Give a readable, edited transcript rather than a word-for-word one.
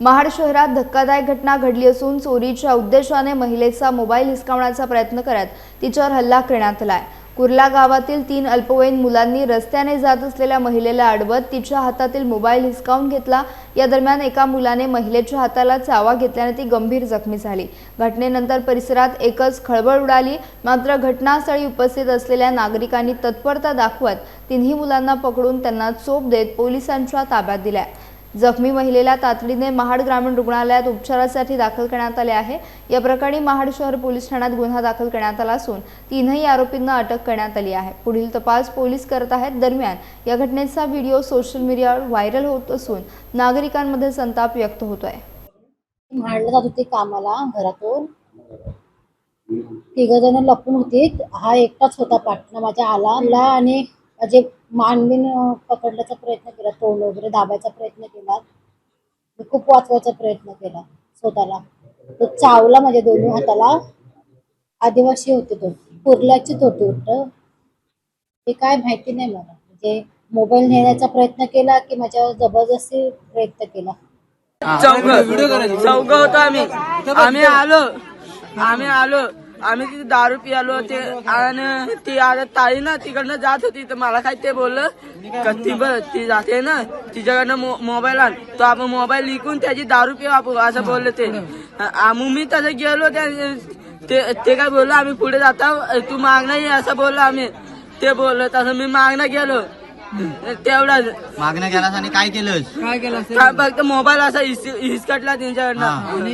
महाड शहरात धक्कादायक घटना घडली असून चोरीच्या उद्देशाने महिलेचा मोबाईल हिसकावण्याचा प्रयत्न करत तिच्यावर हल्ला करण्यात आलाय। कुर्ला गावातील 3 अल्पवयीन मुलांनी रस्त्याने जात असलेल्या महिलेला अडवत तिच्या हातातील मोबाईल हिसकावून घेतला। या दरम्यान एका मुलाने महिलेच्या हाताला चावा घेतल्याने ती गंभीर जखमी झाली। घटनेनंतर परिसरात एकच खळबळ उडाली। मात्र घटनास्थळी उपस्थित असलेल्या नागरिकांनी तत्परता दाखवत तिन्ही मुलांना पकडून त्यांना चोप देत पोलिसांच्या ताब्यात दिले। जखमी महिलेला तातडीने महाड ग्रामीण रुग्णालयात उपचारासाठी दाखल करण्यात आले आहे। या प्रकरणी महाड शहर पोलीस ठाण्यात गुन्हा दाखल करण्यात आला असून तीनही आरोपींना अटक करण्यात आली आहे। पुढील तपास पोलीस करत आहेत। दरम्यान या घटनेचा व्हिडिओ सोशल मीडियावर व्हायरल होत असून नागरिकांमध्ये संताप व्यक्त होतोय। महाडला जात होते कामाला, घरातून 3 जण लपून होते। हा एकटाच होता पाठला माझ्या आला आणि माझे मानबिन पकडण्याचा प्रयत्न केला, तोंड वगैरे दाबायचा प्रयत्न केला, खूप वाचवायचा प्रयत्न केला स्वतःला। तो चावला माझ्या दोन्ही हाताला। आदिवासी होते, तो कुर्ल्याचेच होते वाटतं, ते काय माहिती नाही मला। म्हणजे मोबाईल नेण्याचा प्रयत्न केला की माझ्यावर जबरदस्ती प्रयत्न केला। चौघ होतो आम्ही आलो आम्ही तिथे दारू पियालो ते आणि ती आता ताई ना तिकडनं जात होती तर मला काय ते बोललं ती जाते ना तिच्याकडनं मोबाईल आण, तो आपण मोबाईल विकून त्याची दारू पिऊ आपण असं बोलले ते। मी तसं गेलो ते काय बोललो आम्ही पुढे जाता तू मागणं ये असं बोललो आम्ही। ते बोललो तसं मी मागणं गेलो, तेवढाच मागणं केलास आणि काय केलं फक्त मोबाईल असा हिसकटला त्यांच्याकडनं।